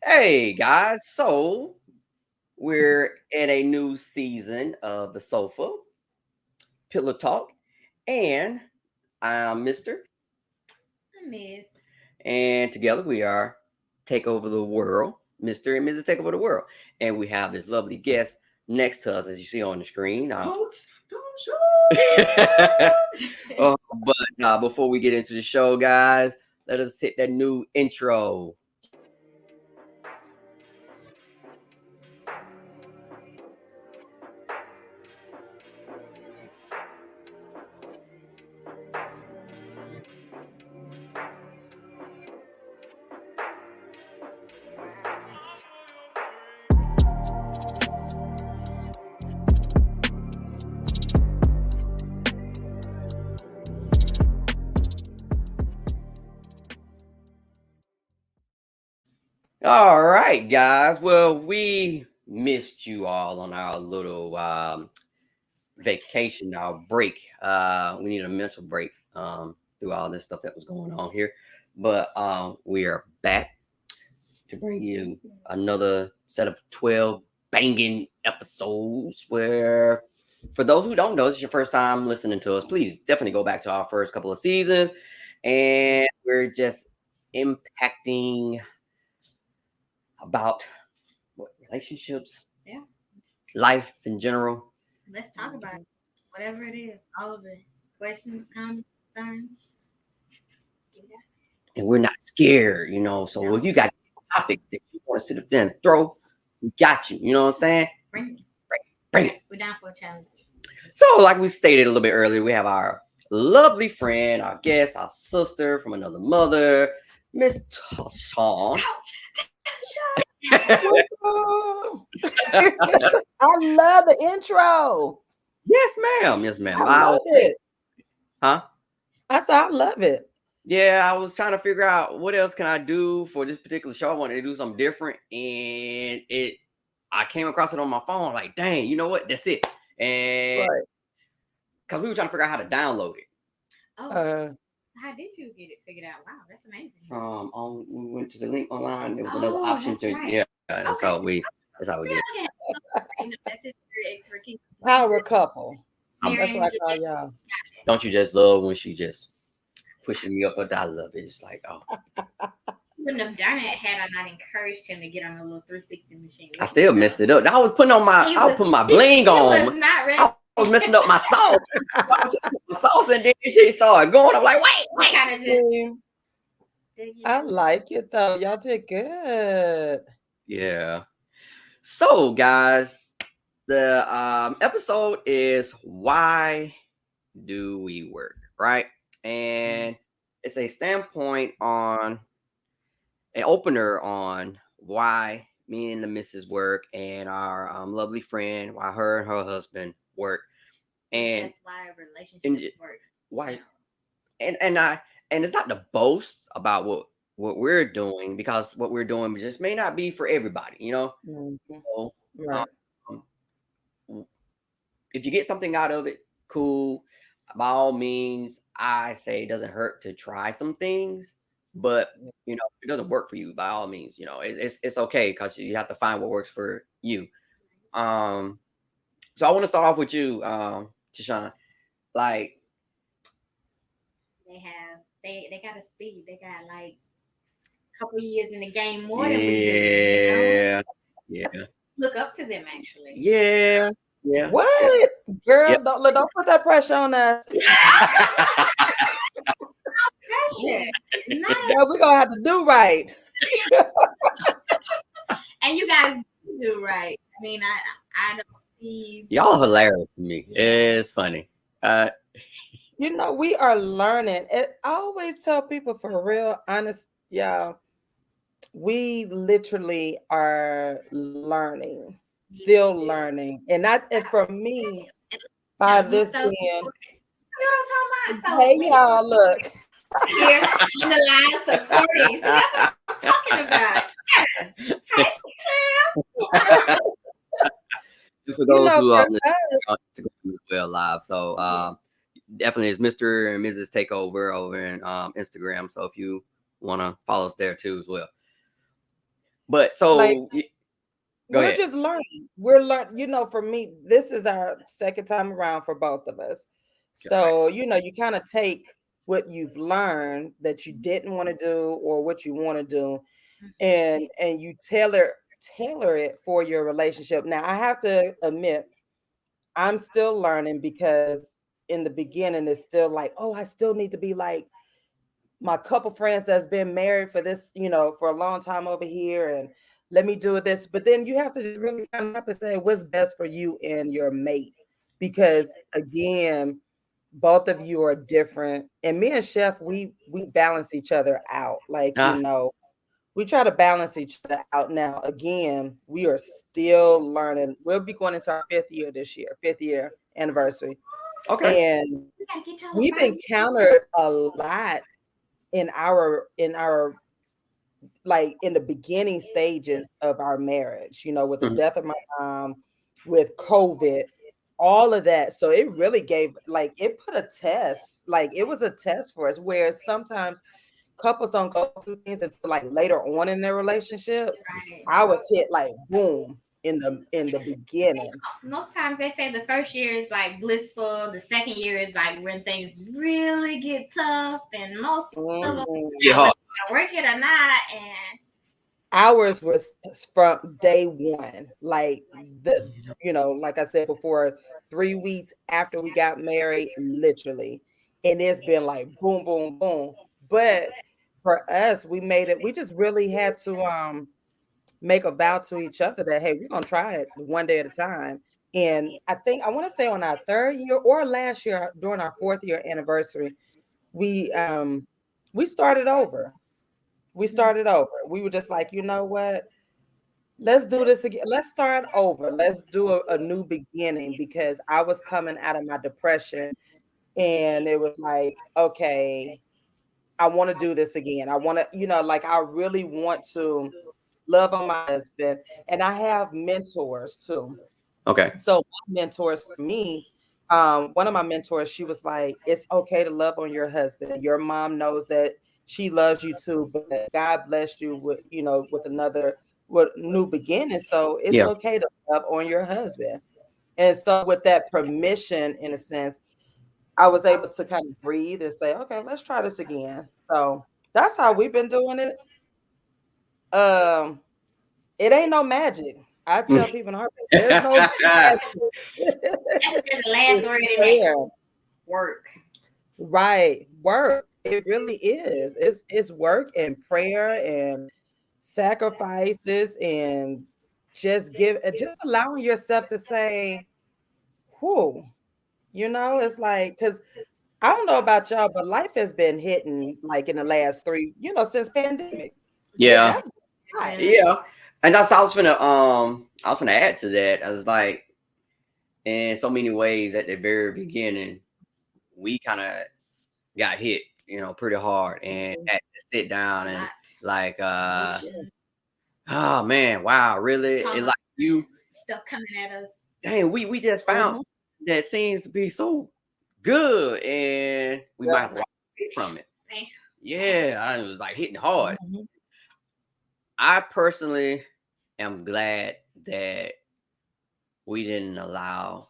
Hey guys, so we're in a new season of the Sofa Pillow Talk, and I'm Mister, I miss. and together we are Take Over the World, Mister and Mrs. Take Over the World, and we have this lovely guest next to us, as you see on the screen. Coach, don't show. But before we get into the show, guys, let us hit that new intro. All right, guys. Well, we missed you all on our little vacation, our break. We need a mental break through all this stuff that was going on here. But we are back to bring you another set of 12 banging episodes where, for those who don't know, this is your first time listening to us, please definitely go back to our first couple of seasons. And we're just impacting about what relationships, Yeah. life in general. Let's talk about it. Whatever it is, all of it. Questions, comments, concerns. And we're not scared, So No. if you got topics that you want to sit up there and throw, we got you. You know what I'm saying? Bring it. Bring it. We're down for a challenge. So, like we stated a little bit earlier, we have our lovely friend, our guest, our sister from another mother, Miss Tashawn. I love the intro. Yes, ma'am. Yes, ma'am. I love it. Huh? I said I love it. Yeah, I was trying to figure out what else can I do for this particular show. I wanted to do something different, and I came across it on my phone. Like, dang, you know what? That's it. And because we were trying to figure out how to download it. Oh, how did you get it figured out? Wow, that's amazing. We went to the link online. There was another option to right. Yeah. That's how we did. That's his expertise. Power couple. Very That's what I call y'all. Don't you just love when she just pushing me up? But I love it. It's like, oh, Wouldn't have done it had I not encouraged him to get on the little 360 machine. I still messed it up. I was putting on I was putting my bling on. Was not ready. I was messing up my sauce. The sauce, and then she started going. I'm like, wait. Kind of just. I like it though. Y'all did good. Yeah. So, guys, the episode is Why Do We Work, right? And it's a standpoint on an opener on why me and the missus work and our lovely friend, why her and her husband work. And that's why relationships work. Why? And it's not to boast about what we're doing, because what we're doing just may not be for everybody, So, Right. if you get something out of it, cool. By all means, I say it doesn't hurt to try some things, but if it doesn't work for you, by all means, it's okay, because you have to find what works for you. So I want to start off with you, Tashawn. Like, they got a speed. They got like a couple years in the game more than we do. Yeah. Look up to them, actually. Yeah. What? Girl, don't put that pressure on us. Pressure. Yeah, we're gonna have to do right. And you guys do right. I mean, I don't see. Y'all hilarious to me. It's funny. We are learning. I always tell people, for real, honest, y'all, we literally are learning, still learning. And for me, by this end, hey y'all, look. Here on the line supporting. See, that's what I'm talking about. Yes. For those who are well live, so definitely is Mr. and Mrs. Takeover over in Instagram. So if you want to follow us there too as well. But so Like, go we're ahead. just learning. We're learning, for me, this is our second time around for both of us. Right. So, you kind of take what you've learned that you didn't want to do or what you want to do, and you tailor it for your relationship. Now, I have to admit, I'm still learning because in the beginning it's still like, oh, I still need to be like my couple friends that's been married for this, for a long time over here, and let me do this. But then you have to just really kind of up and say what's best for you and your mate, because again, both of you are different. And me and Chef, we balance each other out. Like, Ah, we try to balance each other out. Now, again, we are still learning. We'll be going into our fifth year anniversary. okay. And We gotta get y'all a we've party. encountered a lot in our like in the beginning stages of our marriage, with the Mhm. death of my mom, with COVID, all of that. So it really gave, like, it put a test, like it was a test for us, where sometimes couples don't go through things until like later on in their relationships. Right. I was hit like boom in the beginning. Most times they say the first year is like blissful. The second year is like when things really get tough, and most of them, Get Mhm. whether hard. they work it or not. And Ours was from day one, like like I said before, 3 weeks after we got married, literally. And it's been like boom, boom, boom. But for us, we just really had to make a vow to each other that, hey, we're gonna try it one day at a time. And I want to say on our third year or last year during our fourth year anniversary, we um we started over. We started over. We were just like, you know what? Let's do this again. Let's start over. Let's do a new beginning, because I was coming out of my depression, and it was like, okay, I want to do this again. I want to, like, I really want to love on my husband. And I have mentors too. Okay. So my mentors for me, one of my mentors, she was like, it's okay to love on your husband. Your mom knows that she loves you too, but God blessed you with, with new beginning. So it's Yeah. okay to love on your husband. And so with that permission, in a sense, I was able to kind of breathe and say, okay, let's try this again. So that's how we've been doing it. Um, it ain't no magic. I tell people in a heartbeat, there's no magic. that's been the last It's word in that prayer. work. Right. Work. It really is. It's work and prayer and sacrifices, and just allowing yourself to say, whoo, it's like, because I don't know about y'all, but life has been hitting like in the last since pandemic. Yeah. That's hot. Yeah. And that's I was gonna add to that. I was like, in so many ways at the very beginning, we kind of got hit, pretty hard, and Mhm. had to sit down It's a and lot. like, Emotion, oh man, wow, really? It trauma, like you, stuff coming at us. dang, we just found Mhm. something that seems to be so good, and we might Yeah. have to walk away from it. Man, Yeah, I was like hitting hard. Mhm. I personally am glad that we didn't allow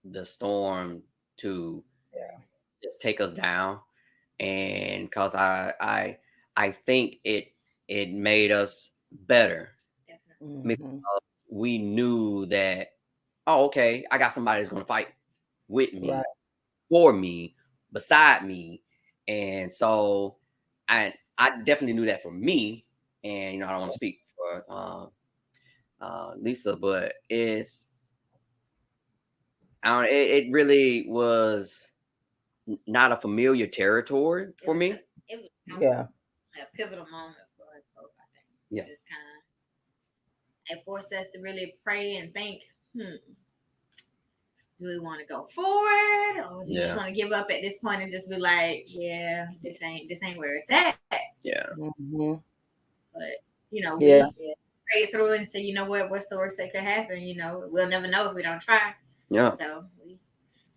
the storm to Yeah. just take us down, and because I think it made us better definitely. because Mhm. we knew that, oh, okay, I got somebody that's gonna fight with Right. me, for me, beside me. And so I definitely knew that for me. And I don't want to speak for Lisa, but I don't, it really was not a familiar territory It for was me. Yeah. a pivotal moment for us both, I think. Yeah. Just kind of, it forced us to really pray and think, do we want to go forward, or do you just Yeah. want to give up at this point and just be like, yeah, this ain't where it's at. Yeah. Mhm. But Yeah. we prayed through it and said, what's the worst that could happen? We'll never know if we don't try. Yeah. So we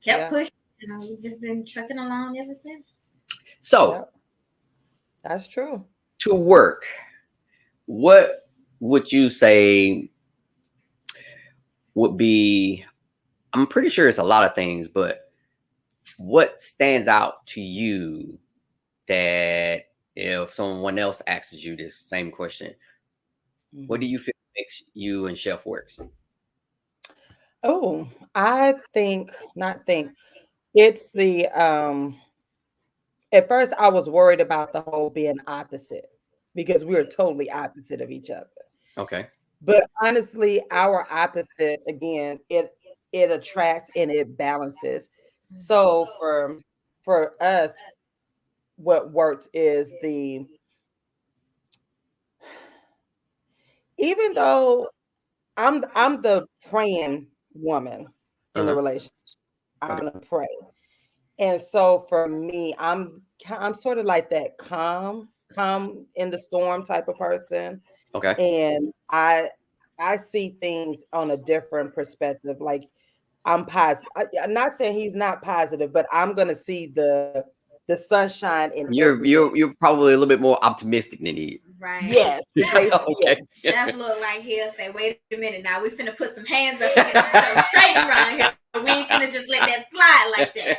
kept Yeah. pushing. We've just been trucking along ever since. So Yeah. That's true. to work, what would you say would be? I'm pretty sure it's a lot of things, but what stands out to you that if someone else asks you this same question, what do you feel makes you and Chef works? Oh, I think, not think, it's the at first I was worried about the whole being opposite because we are totally opposite of each other. Okay. But honestly, our opposite again, it attracts and it balances. So for us, what works is the even though I'm the praying woman in the Uh-huh. relationship, I'm Okay. gonna pray. And so for me, I'm sort of like that calm in the storm type of person. Okay. And I see things on a different perspective. Like I'm positive. I'm not saying he's not positive, but I'm gonna see the sunshine in You're everything. you're you're probably a little bit more optimistic than he Right. Yes, basically, yes. Okay. Chef look like he'll say, wait a minute now, we finna put some hands up and get some stuff straight around here. We ain't finna just let that slide like that.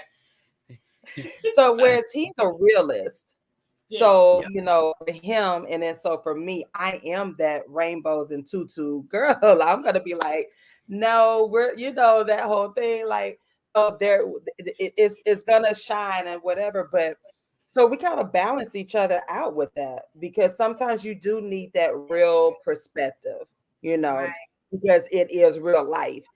So whereas he's a realist, Yeah. so Yeah. for him, and then so for me, I am that rainbows and tutu girl. I'm gonna be like, no, we're that whole thing, like, oh, it's gonna shine and whatever. But so we kind of balance each other out with that because sometimes you do need that real perspective, Right. because it is real life.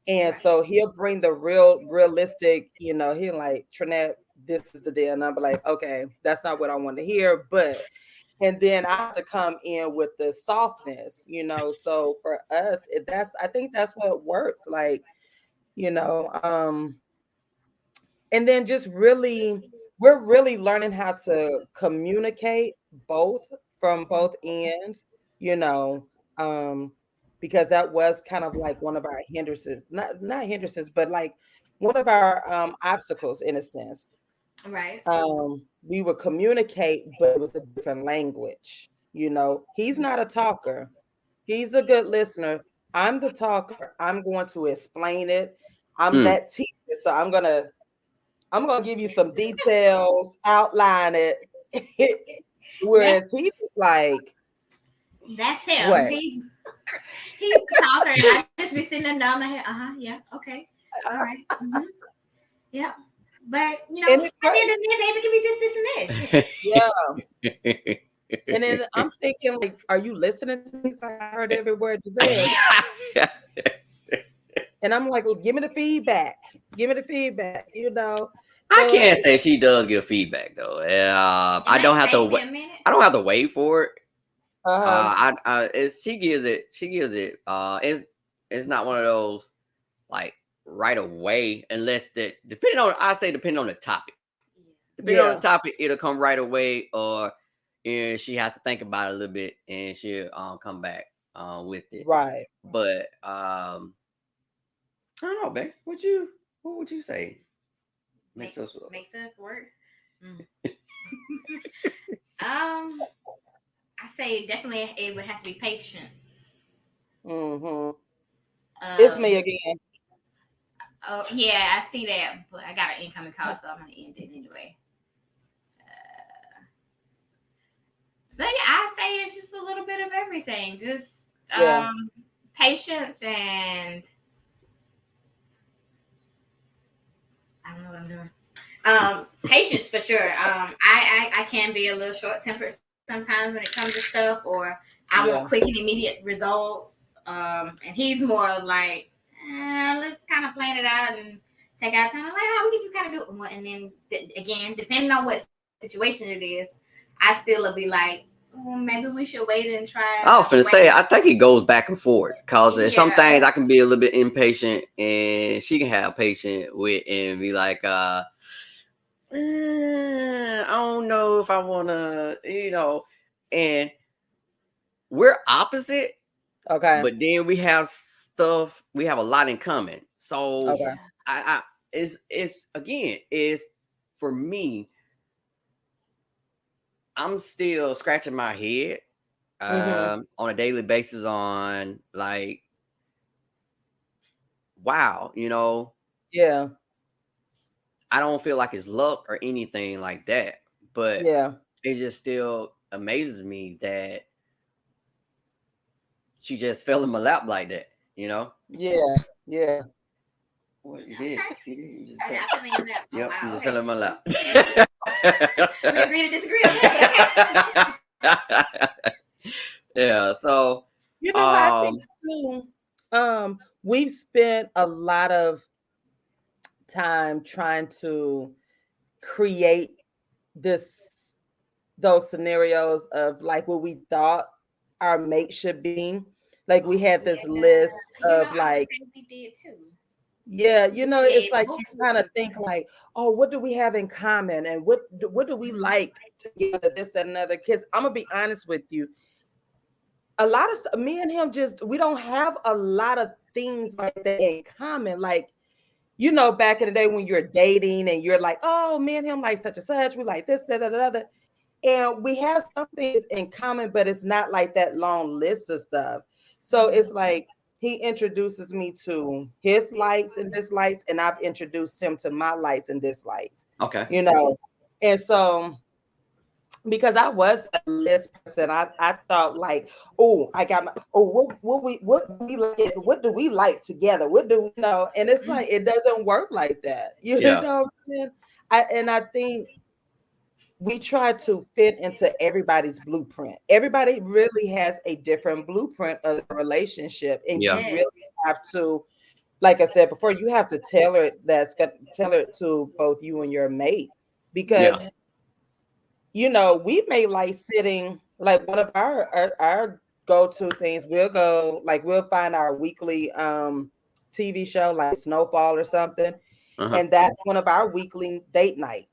And Right. so he'll bring the realistic, he'll like, Trinette, this is the deal. And I'll be like, okay, that's not what I want to hear. And then I have to come in with the softness, So for us, I think that's what works. Like, you know, um, and then just really, we're really learning how to communicate both from both ends, you know, um, because that was kind of like one of our hindrances, not hindrances, but like one of our obstacles in a sense. Right. We would communicate, but it was a different language. He's not a talker. He's a good listener. I'm the talker. I'm going to explain it. I'm Mm. that teacher. So I'm gonna give you some details, outline it. That's Whereas he's like, that's him. what? He's the talker, and I just be sitting there down my head. Yeah. Okay. All right. Yeah. But at the And end it's of great. the day, baby, it can be this, and this. Yeah. And then I'm thinking, like, are you listening to me? He's like, I heard every word you said. And I'm like, well, give me the feedback. Give me the feedback, I So can't say she does give feedback though. I It don't might have to take me wait. a minute. I don't have to wait for it. uh-huh. She gives it. She gives it. It's not one of those like right away, unless depending on the topic. Depending on the Yeah, topic, it'll come right away, or she has to think about it a little bit, and she'll come back with it. right. But I don't know, babe. What would you say makes us? Makes us work. I say definitely it would have to be patience. Mm-hmm. It's Um, me again. oh yeah, I see that, but I got an incoming call, so I'm gonna end it anyway. But yeah, I say it's just a little bit of everything, just Yeah. patience and I don't know what I'm doing. Patience for sure. I can be a little short tempered sometimes when it comes to stuff, or I want Yeah. quick and immediate results. And he's more like, let's kind of plan it out and take our time. I'm like, oh, we can just kind of do it. And then again, depending on what situation it is, I still will be like, maybe we should wait and try I was another finna say, way. I think it goes back and forth because some Yeah, things I can be a little bit impatient, and she can have patience with and be like, I don't know if I want to, and we're opposite, Okay. but then we have stuff, we have a lot in common. So Okay. yeah, I it's again, it's for me. I'm still scratching my head on a daily basis on like, wow, Yeah. I don't feel like it's luck or anything like that, but Yeah. it just still amazes me that she just fell in my lap like that, Yeah. Yeah. What you did? You just I fell in your lap. Oh, Yep, wow, you just okay. fell in my lap. We agree to disagree on that, but okay. Yeah, so You know, I think too, we've spent a lot of time trying to create those scenarios of like what we thought our mate should be. Like we had this list of I would like, say we did too. yeah, it's did like you multiple kind of things. think like, oh, what do we have in common, and what do we like together, this and another. Because I'm gonna be honest with you, a lot of stuff, me and him we don't have a lot of things like that in common. Like, back in the day when you're dating and you're like, oh, me and him like such and such, we like this, that, and the other. And we have some things in common, but it's not like that long list of stuff. So it's like he introduces me to his likes and dislikes, and I've introduced him to my likes and dislikes. okay. And so because I was a list person, I thought like, oh, I got what do we like together? What do we know? And it's like it doesn't work like that. Yeah. know what I mean? I think we try to fit into everybody's blueprint. Everybody really has a different blueprint of the relationship, and Yeah. you really have to, like I said before, you have to tailor it to both you and your mate, because we may like sitting, like one of our go-to things. We'll find our weekly TV show like Snowfall or something, and that's one of our weekly date nights.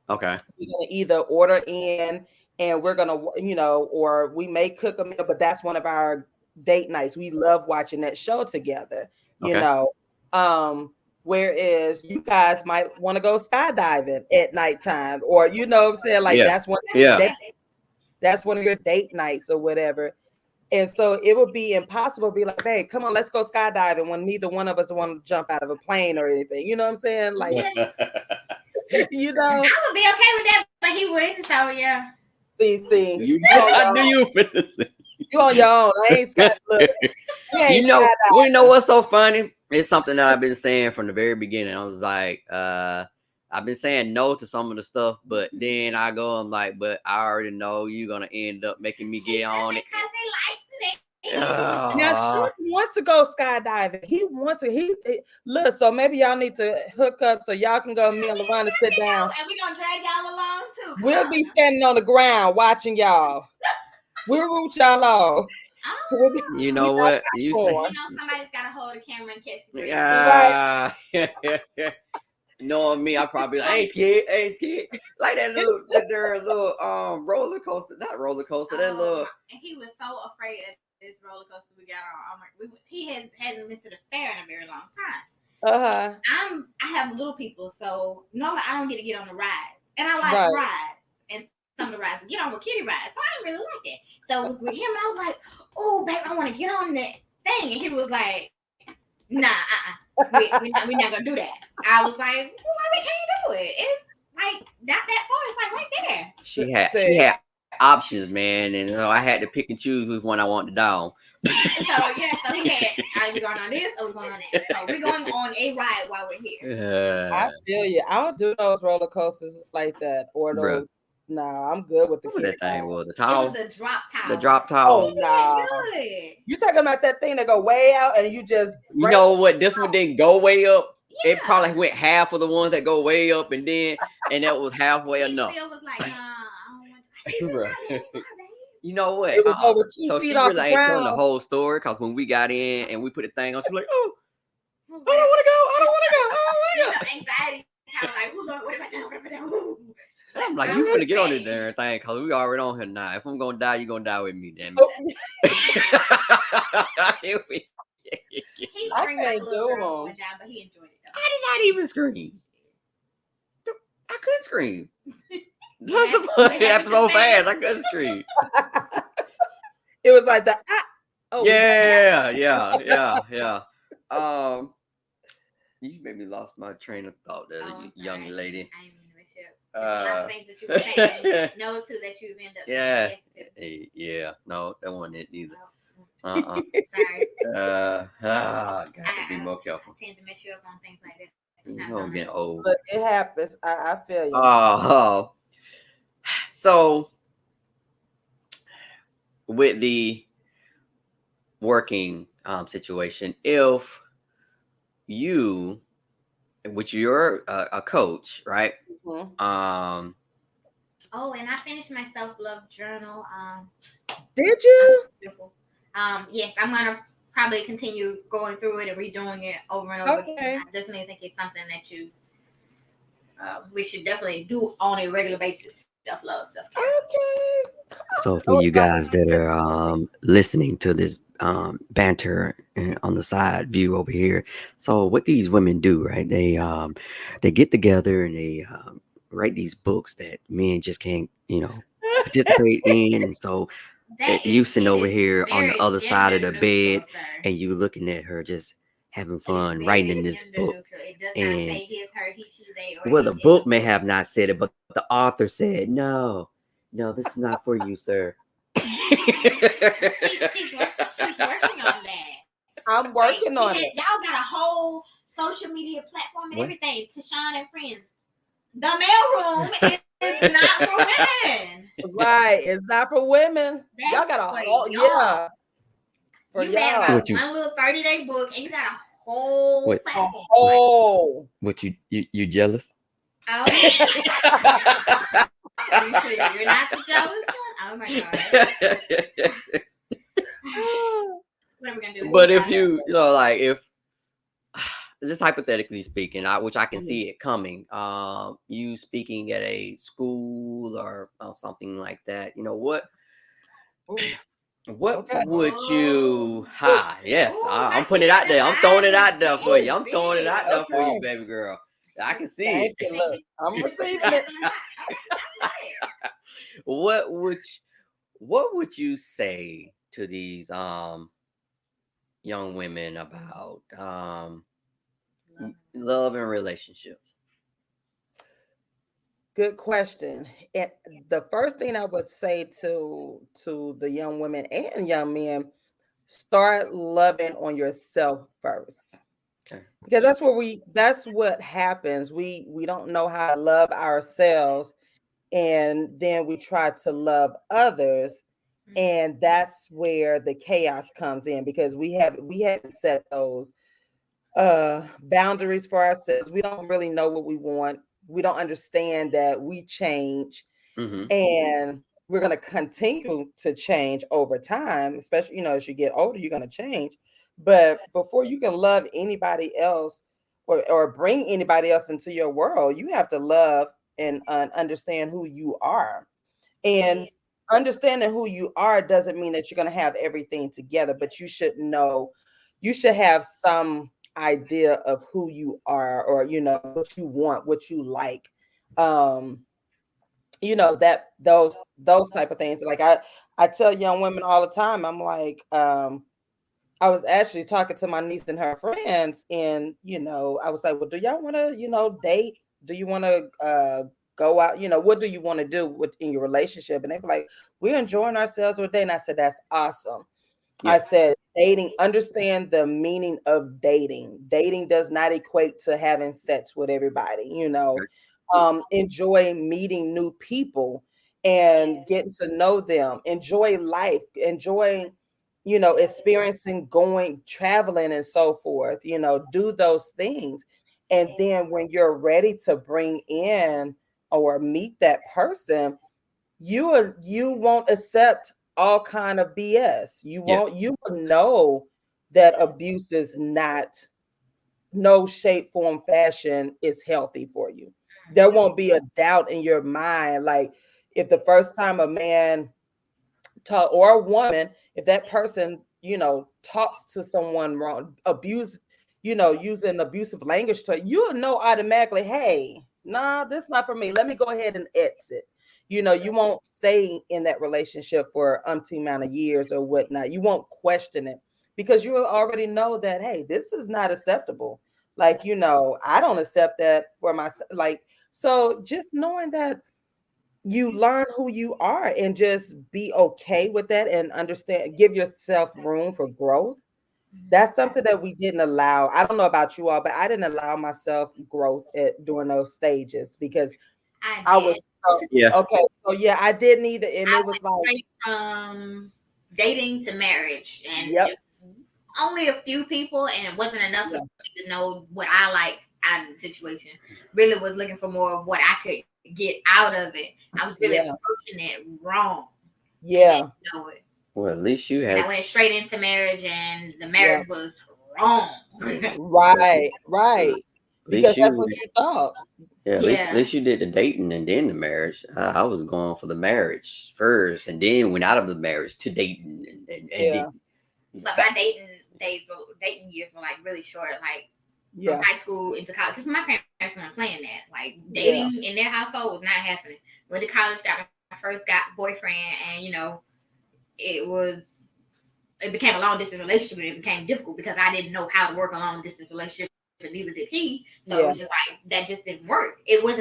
Okay. We're gonna either order in and we're gonna, or we may cook a meal, but that's one of our date nights. We love watching that show together, whereas you guys might want to go skydiving at nighttime, or what I'm saying, like that's one of your date nights or whatever. And so it would be impossible to be like, hey, come on, let's go skydiving when neither one of us want to jump out of a plane or anything. You know what I'm saying? Like, I would be okay with that, but he wouldn't. So yeah. See, I knew you were gonna say. You on your own. I ain't Scott. Look, we know what's so funny? It's something that I've been saying from the very beginning. I was like, I've been saying no to some of the stuff, but then I'm like, but I already know you're gonna end up making me get on it. Because he likes it. Now, Short wants to go skydiving. He wants to. Look. So maybe y'all need to hook up so y'all can go. Me and LaVonda sit down, and we gonna drag y'all along too. We'll be standing on the ground watching y'all. We'll root y'all off. You know what? You say. Somebody's gotta hold the camera and catch the Yeah. Knowing me, I probably like, ain't scared. Like that little roller coaster, not roller coaster. That little. He was so afraid of this roller coaster we got on. He hasn't been to the fair in a very long time. I have little people, so normally I don't get to get on the rides, and I like rides, and some of the rides get on with kitty rides, so I didn't really like it. So it was with him, and I was like, "Oh, babe, I want to get on that thing," and he was like, "Nah, we're not gonna do that." I was like, well, "Why we can't do it? It's like not that far. It's like right there." She had options, man, and I had to pick and choose which one I wanted down. So he had, are we going on this or we going on that? So we're going on a ride while we're here. I feel you. I don't do those roller coasters like that, or those. No, I'm good with the what that thing was. The towel. It was a drop towel. The drop towel. Oh no! You talking about that thing that go way out and you just? You know what? This one didn't go way up. Yeah. It probably went half of the ones that go way up, and that was halfway enough. Still was like, you know what? It was over 2 feet she off really the ain't ground. telling the whole story, because when we got in and we put the thing on, she was like, "Oh, I don't want to go. Anxiety, kind of like, what if I do? I'm like, you finna get on this damn thing, because we already on here now. If I'm gonna die, you're gonna die with me, damn it. He screamed like a little girl down, but he enjoyed it though. I did not even scream. I couldn't scream. It happened so fast. I couldn't scream. It was like the Yeah. You made me lost my train of thought there, I'm young sorry. lady. I didn't mean to mess you up. There's a lot of things that you were saying. Knows who that you've ended up saying yes to. Yeah. No, that wasn't it either. Sorry. Got to be more careful. I tend to mess you up on things like that. You know, I'm getting old. But it happens. I feel you. So with the working situation, if you, which you're a coach, right? Mm-hmm. Oh, and I finished my self-love journal. Did you? Yes, I'm gonna probably continue going through it and redoing it over and over. Okay. I definitely think it's something that we should definitely do on a regular basis. Self-love, self-care. Okay. So for you guys that are listening to this banter on the side view over here, so what these women do, right? They get together and they write these books that men just can't, participate in, and so you sitting over here on the other side of the bed, and you looking at her just having fun writing in this book. It does And not say his, her, he, she, they, or well, the book may have not said it, but the author said, no, this is not for you, sir. she's working on that. I'm working on it. Y'all got a whole social media platform and everything. Tashawn and friends. The mailroom is not for women. Right. It's not for women. Y'all got a whole, yeah. You made about one little 30-day book and you got a whole platform. Oh. What, you jealous? Oh. Are you sure you're not the jealous one? Oh my God. What are we gonna do? But if if just hypothetically speaking, which I can see it coming, you speaking at a school or something like that, what would you? Yes, I'm putting it out there. I'm throwing it out there for you. I'm throwing it out there for you, baby girl. I can see it. I'm receiving it. What would you say to these young women about love and relationships? Good question. And the first thing I would say to the young women and young men, start loving on yourself first. Okay. Because that's what happens. We don't know how to love ourselves, and then we try to love others, and that's where the chaos comes in, because we haven't set those boundaries for ourselves. We don't really know what we want. We don't understand that we change, and we're going to continue to change over time, especially, as you get older, you're going to change. But before you can love anybody else or bring anybody else into your world, you have to love and understand who you are. And understanding who you are doesn't mean that you're going to have everything together, but you should have some idea of who you are, or what you want, what you like, that those type of things. Like I tell young women all the time, I'm like, I was actually talking to my niece and her friends, and I was like, well, do y'all want to date? Do you want to go out? What do you want to do in your relationship? And they were like, we're enjoying ourselves with dating. I said, that's awesome. Yeah. I said, dating, understand the meaning of dating. Dating does not equate to having sex with everybody, enjoy meeting new people and getting to know them, enjoy life, enjoy, experiencing, traveling and so forth, do those things. And then when you're ready to bring in or meet that person, you won't accept all kind of BS. You will know that abuse is not, no shape, form, fashion is healthy for you. There won't be a doubt in your mind. Like, if the first time a man or a woman, if that person, talks to someone wrong, using abusive language to you'll know automatically, hey, nah, this is not for me. Let me go ahead and exit. You won't stay in that relationship for umpteen amount of years or whatnot. You won't question it because you already know that, hey, this is not acceptable. Like, I don't accept that for myself. Like, so just knowing that you learn who you are and just be okay with that and understand, give yourself room for growth. That's something that we didn't allow. I don't know about you all, but I didn't allow myself growth during those stages because I I was did. Yeah. okay. So yeah, I didn't either, and I it was went like, straight from dating to marriage, and yep, it was only a few people, and it wasn't enough for yeah, me to know what I liked out of the situation. Really was looking for more of what I could get out of it. I was really yeah, approaching it wrong and yeah, didn't know it. Well, at least you And I had. went straight into marriage, and the yeah. marriage was wrong. Right, right. At Because least that's what you. you thought. Yeah, at Yeah. least you did the dating and then the marriage. I was going for the marriage first, and then went out of the marriage to dating, and Yeah, then But back. my dating years were like really short, like from yeah, high school into college. Because my parents weren't playing that. Like yeah, dating in their household was not happening. Went to college, got my first boyfriend, and it became a long distance relationship, and it became difficult because I didn't know how to work a long distance relationship, and neither did he. So it yeah, was just like that just didn't work. There was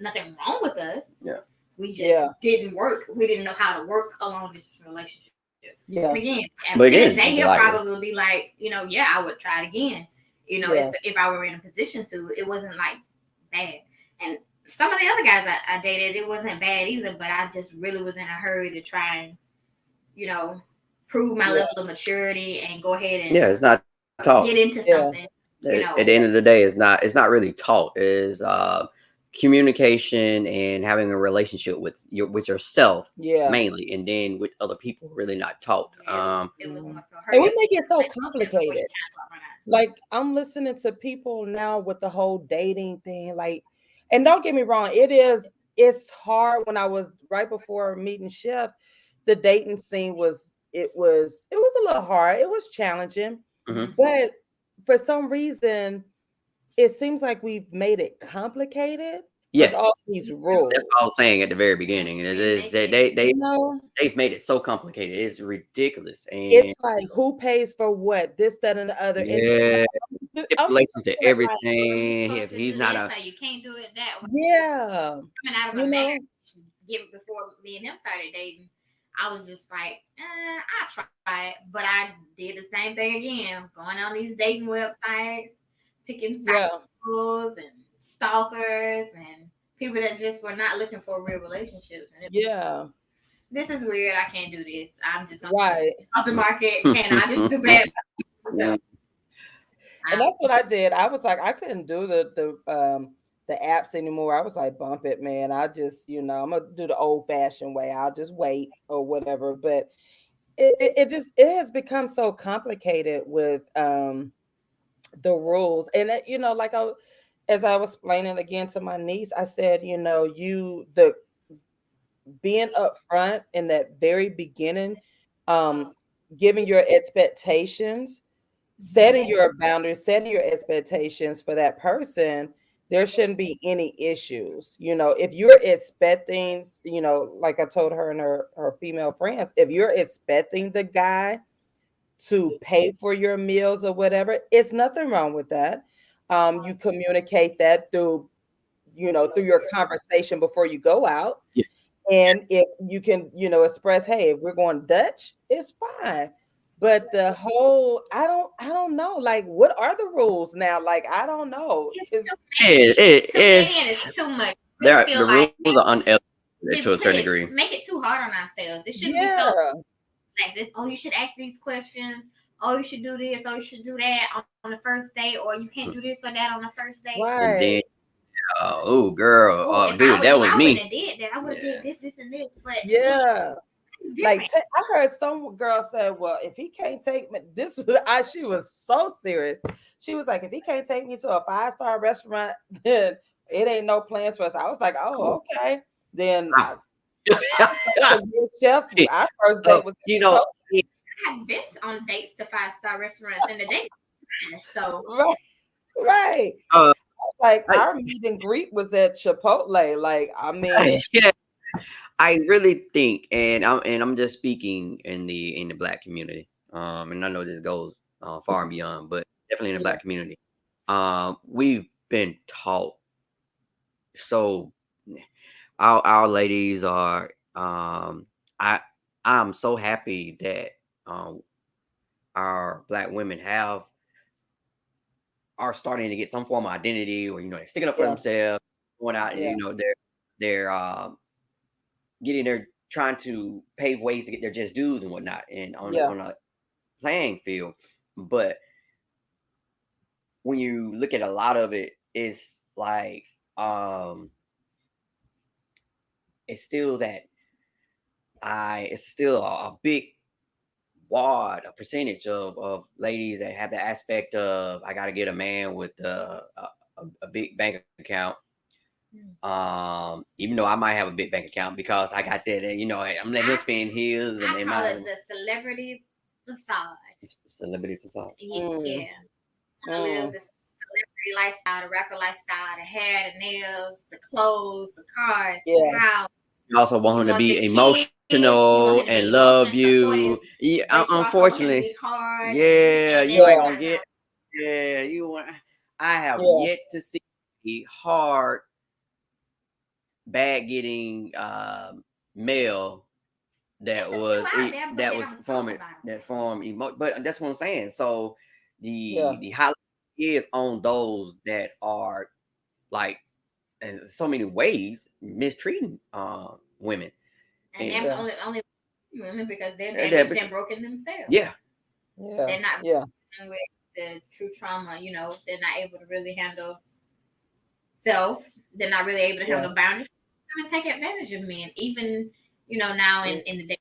nothing wrong with us. Yeah. We just yeah, didn't work. We didn't know how to work a long distance relationship. And yeah, again, But to this again, day, it's he'll like, probably be like, yeah, I would try it again. yeah, If I were in a position to, it wasn't like bad. And some of the other guys I dated, it wasn't bad either, but I just really was in a hurry to try and, you know, prove my yeah, level of maturity and go ahead and yeah, it's not taught. get into yeah, something, At the end of the day, it's not really taught. Is communication and having a relationship with yourself yeah. mainly, and then with other people really not taught. It was Mhm. more so And hurry we up make it so relationship before your complicated. time clock run out. Like I'm listening to people now with the whole dating thing, like, and don't get me wrong, it's hard. When I was right before meeting Chef, the dating scene was a little hard. It was challenging, Mhm. but for some reason, it seems like we've made it complicated with Yes, all these that's rules. what I was saying at the very beginning. Is that You know, they've made it so complicated. It's ridiculous. And it's like who pays for what, this, that, and the other. And yeah, I'm stipulations to like, You're everything. If supposed to he's do not this, a so you can't do it that way. yeah, Coming out of you a know, marriage, before me and him started dating, I was just like, I tried, but I did the same thing again, going on these dating websites, picking yeah, cycles and stalkers and people that just were not looking for real relationships. And yeah, this is weird. I can't do this. I'm just gonna right. off the market. Can I just do bad? yeah, And that's what I did. I was like, I couldn't do the apps anymore. I was like, bump it, man. I just, I'm gonna do the old fashioned way. I'll just wait or whatever. But it has become so complicated with the rules. And like as I was explaining again to my niece, I said, the being upfront in that very beginning, um, giving your expectations, setting your boundaries, setting your expectations for that person, there shouldn't be any issues. If you're expecting, like I told her and her female friends, if you're expecting the guy to pay for your meals or whatever, it's nothing wrong with that. You communicate that through your conversation before you go out. yeah. And if you can, express, hey, if we're going Dutch, it's fine. But the whole, I don't know. Like, what are the rules now? Like, I don't know. It's It's too It, many. It's it too many and is it's too much. I really there. feel The like rules are unethical to a certain degree. make it too hard on ourselves. It shouldn't be so yeah, like this. Oh, you should ask these questions. Oh, you should do this. Oh, you should do that on the first date, or you can't do this or that on the first date. And then, right. oh, girl, Oh, if dude, that if was I wouldn't me. have did that, I would have Yeah. did this, and this. But again, Yeah. it's Like different. I heard some girl say, "Well, if he can't take me, this was she was so serious. She was like, if he can't take me to a 5-star restaurant, then it ain't no plans for us." I was like, Oh, "Oh, okay." Then wow. Chef, our first So, date was I've been on dates to 5-star restaurants, and the date was fine. So right, right. uh, Like I, our meet and greet was at Chipotle. Like, I mean, yeah, I really think, and I'm just speaking in the black community, and I know this goes far and beyond, but definitely in the Yeah. black community, we've been taught so. Our ladies are, I I'm so happy that um our black women are starting to get some form of identity, or they're sticking up for Yeah. themselves, going out, and Yeah. they're getting their trying to pave ways to get their just dues and whatnot, and Yeah. on a playing field. But when you look at a lot of it, it's like um it's still that I it's still a big wad, a percentage of ladies that have the aspect of, I got to get a man with a big bank account. Even though I might have a big bank account because I got that, I'm letting him spend his I and call my it the celebrity facade. celebrity facade. Mm. Yeah. I live Mm. the celebrity lifestyle, the rapper lifestyle, the hair, the nails, the clothes, the cars, the Yeah. house. You also want You him to want the be kids, you want emotional him to and be emotional love and supportive, you. Yeah, but you also want him to unfortunately, be hard yeah, and you then ain't Yeah. gonna get. Yeah, you want. I have Yeah. yet to see a hard, bad getting male it's that a few was out there, but that they was don't talk forming about them. that form but that's what I'm saying. So Yeah. the highlight is on those that are, like, in so many ways mistreating women. And And them Yeah. only women because they're that damaged and broken themselves. yeah, Yeah. They're not Yeah. dealing with the true trauma. They're not able to really handle self. They're not really able to Yeah. handle boundaries. They're gonna take advantage of men. Even now Mm. in the day,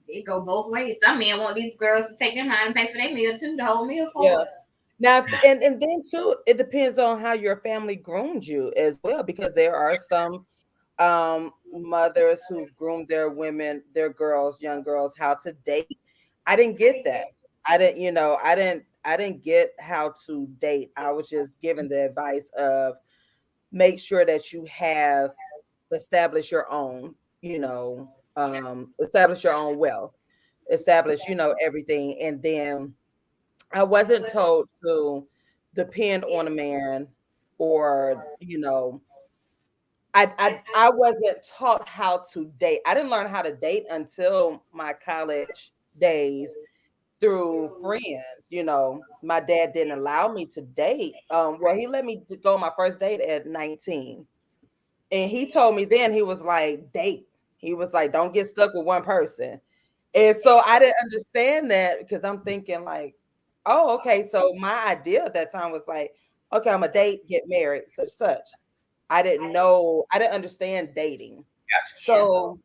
it go both ways. Some men want these girls to take them out and pay for their meal too, the whole meal Yeah. for it. Now, and then too, it depends on how your family groomed you as well, because there are some mothers who've groomed their women, their girls, young girls, how to date. I didn't get that. I didn't get how to date. I was just given the advice of make sure that you have established your own, establish your own wealth, establish, everything. And then I wasn't told to depend on a man, or I wasn't taught how to date. I didn't learn how to date until my college days through friends. My dad didn't allow me to date. Well, he let me go on my first date at 19. And he told me then, he was like, date. He was like, don't get stuck with one person. And so I didn't understand that, because I'm thinking like, oh, okay. So my idea at that time was like, okay, I'm a date, get married, such. I didn't understand dating. Yeah. So,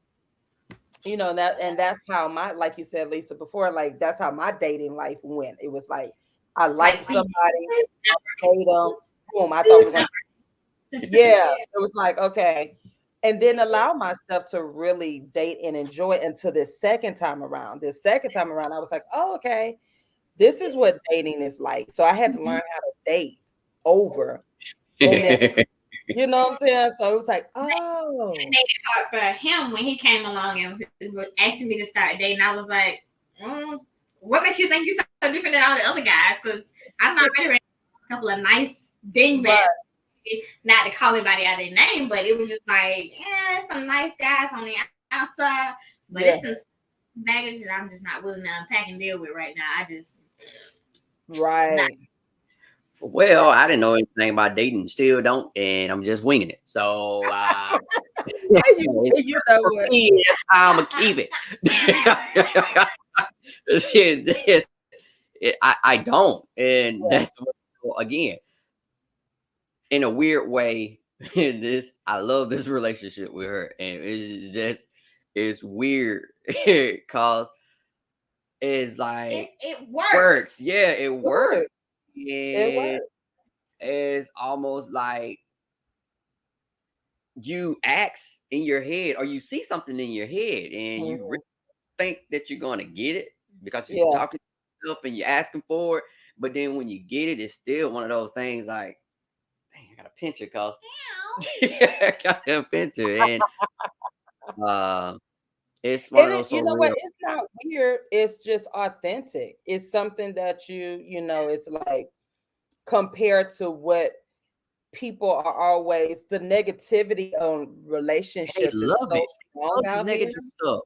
that's how my, like you said, Lisa, before, like that's how my dating life went. It was like I Like liked see, somebody, date them, boom, I thought we were gonna, yeah, it was like, okay. And then allow myself to really date and enjoy it until this second time around. This second time around, I was like, oh, okay, this is what dating is like. So I had to learn how to date over. And then, yes. you know what I'm saying? So it was like, It oh, made it hard for him when he came along and was asking me to start dating. I was like, what makes you think you're so different than all the other guys? Because I'm already ready a couple of nice dingbats. right, Not to call anybody out their name, but it was just like, some nice guys on the outside. But yeah, it's some baggage that I'm just not willing to unpack and deal with right now. I just not. right. well, I didn't know anything about dating, still don't, and I'm just winging it. So You know for what? me, that's how I'm gonna keep it. I don't, and Yeah, that's again, in a weird way. This I love this relationship with her, and it's weird because it's like It works. works. Yeah, it good. works. It And worked. it's almost like you ask in your head, or you see something in your head, and you really Mhm. think that you're gonna get it because you're Yeah, talking to yourself and you're asking for it. But then when you get it, it's still one of those things like, dang, I got a pincher because I got a pincher. And It's one And of it, those you so know what? real. It's not weird. It's just authentic. It's something that you know, it's like compared to what people are always the negativity on They relationships is love so it. strong Love this out here. negative stuff.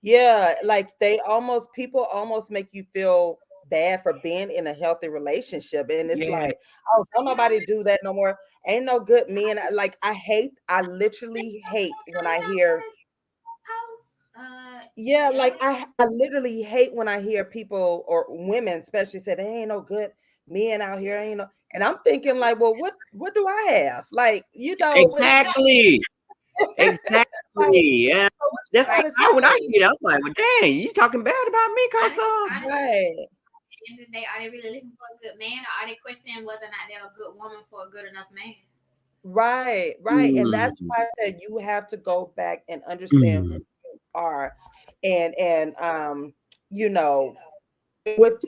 Yeah, like people almost make you feel bad for being in a healthy relationship. And it's Yeah, like, oh, don't nobody do that no more. Ain't no good men. Like I literally hate when I hear, yeah, Yeah. like I literally hate when I hear people or women especially say they ain't no good men out here, ain't no, and I'm thinking like, well, what do I have? Like, you know, exactly. like, Exactly. Yeah. so what you That's Right. trying to when I say? hear it, I'm like, well, dang, you talking bad about me, cause Honestly, Right. at the end of the day, are they really looking for a good man, or are they questioning whether or not they're a good woman for a good enough man? Right, right. And that's mm, why I said you have to go back and understand who mm, you are and you know what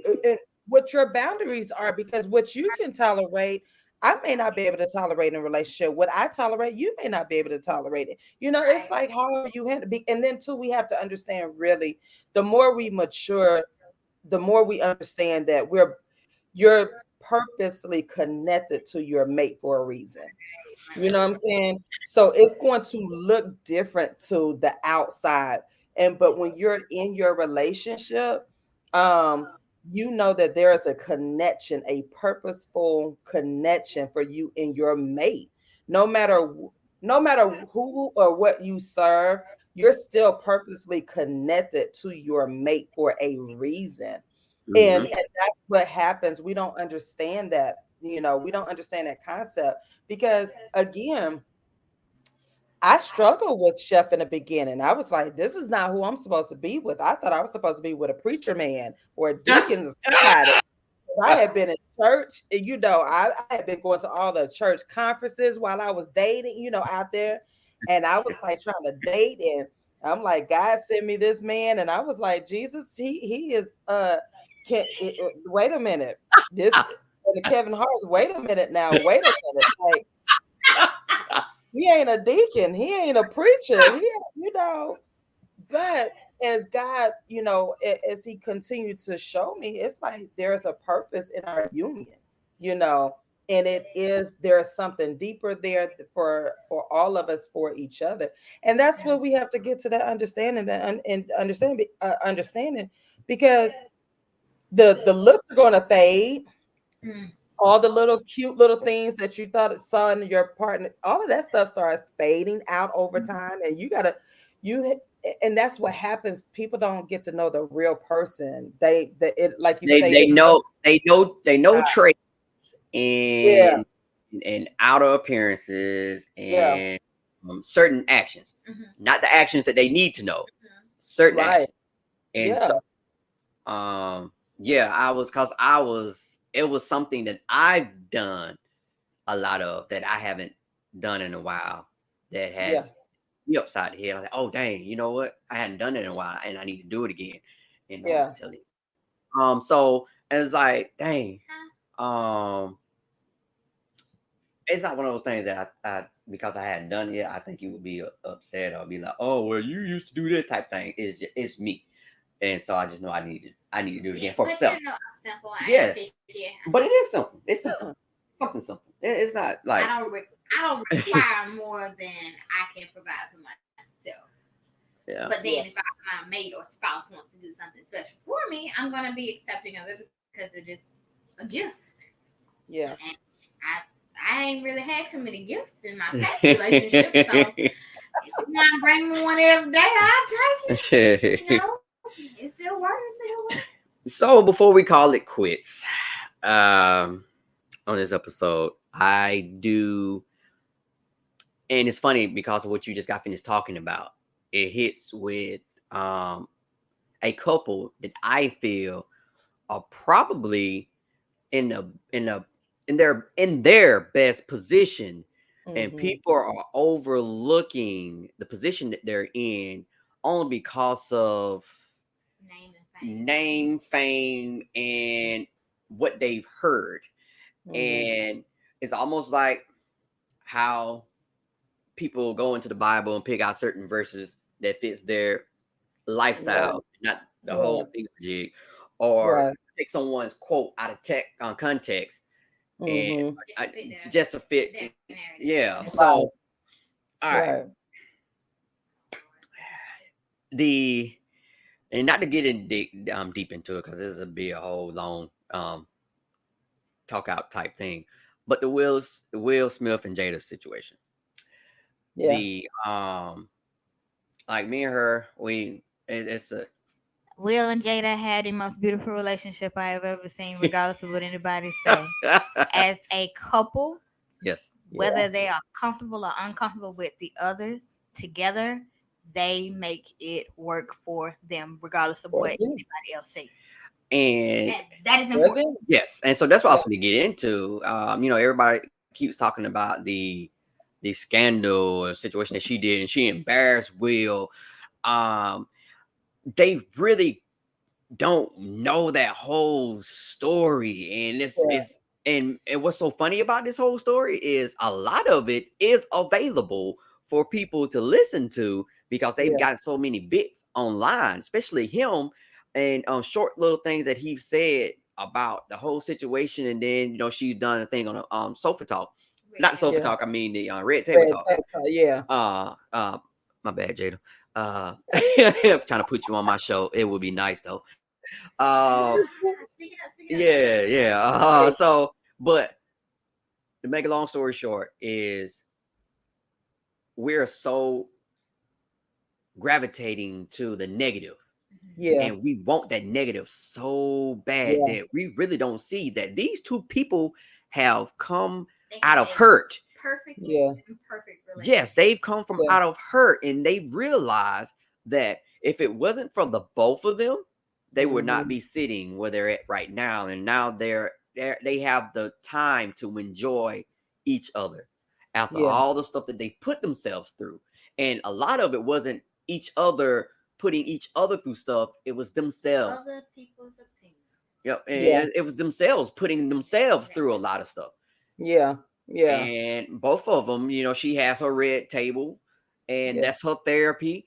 what your boundaries are, because what you can tolerate, I may not be able to tolerate in a relationship. What I tolerate, you may not be able to tolerate it. You know, it's Right. like how you handle be, and then too, we have to understand really the more we mature, the more we understand that you're purposely connected to your mate for a reason. You know what I'm saying? So it's going to look different to the outside. And but when you're in your relationship, you know that there is a connection, a purposeful connection for you and your mate. No matter no matter who or what you serve, you're still purposely connected to your mate for a reason. And, mhm. and that's what happens. We don't understand that, you know, we don't understand that concept because again, I struggled with Chef in the beginning. I was like, this is not who I'm supposed to be with. I thought I was supposed to be with a preacher man or a deacon or somebody. I had been in church, and you know, I had been going to all the church conferences while I was dating, you know, out there. And I was like trying to date, and I'm like, God sent me this man, and I was like, Jesus, he is wait a minute. This the Kevin Hart's, wait a minute now, wait a minute. Like he ain't a deacon, he ain't a preacher, you know, but as God, you know, as he continued to show me, it's like there's a purpose in our union, you know, and it is there's something deeper there for all of us, for each other. And that's what we have to get to, that understanding, and understanding, because the looks are going to fade. Mm. All the little cute little things that you thought it saw in your partner, all of that stuff starts fading out over time. And you and that's what happens. People don't get to know the real person. It, like you They stated, they know traits yeah, and outer appearances yeah, and certain actions, Mhm. not the actions that they need to know, Mhm. certain right, actions. And so yeah, yeah, I was it was something that I've done a lot of that I haven't done in a while, that yeah, has me upside the head. I was like, oh dang, you know what? I hadn't done it in a while and I need to do it again. And yeah, tell you. So it's like, dang, um, it's not one of those things that I because I hadn't done it yet, I think you would be upset or be like, oh well, you used to do this type thing. It's me. And so I just know I need to do it Yeah, again for but self. you know, I'm simple. I am Yes. 50. Yeah. But it is simple. It's yeah, simple. Something simple. It's not like I don't require more than I can provide for myself. yeah. But yeah, then if my mate or spouse wants to do something special for me, I'm gonna be accepting of it because it is a gift. yeah. And I ain't really had too many gifts in my past relationship, so if you want to bring me one every day, I'll take it. You know, if it works, it works. So before we call it quits, on this episode, I do, and it's funny because of what you just got finished talking about. It hits with a couple that I feel are probably in the in the in their best position, and Mm-hmm. people are overlooking the position that they're in only because of Name and fame. name, fame, and what they've heard. Mm-hmm. And it's almost like how people go into the Bible and pick out certain verses that fits their lifestyle, not the whole thing jig, or Right. take someone's quote out of tech context and Mm-hmm. just to fit. their narrative. Yeah. Right. So, all right. Right. And not to get in deep into it because this would be a whole long talk out type thing, but the Will Smith and Jada situation. Yeah. The like me and her, it's a Will and Jada had the most beautiful relationship I have ever seen, regardless of what anybody say. As a couple, yes. whether they are comfortable or uncomfortable with the others together, they make it work for them, regardless of what anybody else says. And that is important. Yes, and so that's what I was going to get into. Everybody keeps talking about the scandal or situation that she did, and she embarrassed Will. They really don't know that whole story, and and what's so funny about this whole story is a lot of it is available for people to listen to because they've got so many bits online, especially him and short little things that he said about the whole situation. And then she's done a thing on a Sofa Talk, not Sofa Talk. I mean the Red Table Talk. Yeah. My bad, Jada. I'm trying to put you on my show. It would be nice though. Yeah. So, but to make a long story short, is we're so gravitating to the negative. Yeah. And we want that negative so bad that we really don't see that these two people have come out of hurt. Perfect relationship. Yes, they've come from out of hurt, and they realized that if it wasn't for the both of them, they would not be sitting where they're at right now. And now they have the time to enjoy each other after all the stuff that they put themselves through. And a lot of it wasn't each other putting each other through stuff. It was themselves. Other people's opinions. Yep. And it was themselves putting themselves through a lot of stuff. Yeah. Yeah. And both of them, she has her red table, and that's her therapy.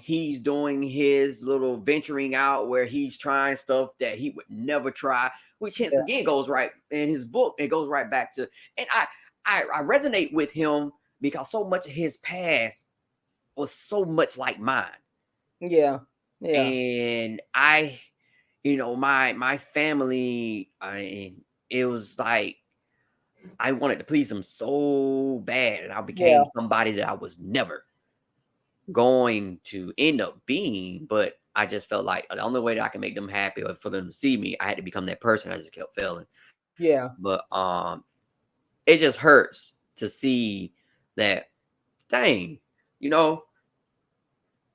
He's doing his little venturing out where he's trying stuff that he would never try, which hence again goes right in his book. It goes right back to, and I resonate with him because so much of his past was so much like mine. Yeah. Yeah. And my family, it was like I wanted to please them so bad, and I became somebody that I was never going to end up being. But I just felt like the only way that I can make them happy or for them to see me, I had to become that person. I just kept failing. Yeah. But it just hurts to see that. Dang,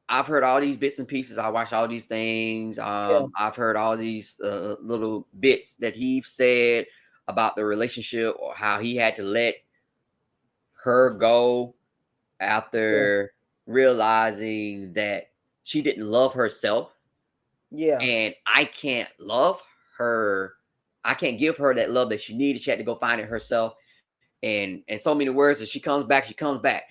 I've heard all these bits and pieces. I watched all these things. I've heard all these little bits that he said about the relationship or how he had to let her go after realizing that she didn't love herself. Yeah. And I can't love her. I can't give her that love that she needed. She had to go find it herself. And so many words, as she comes back, she comes back.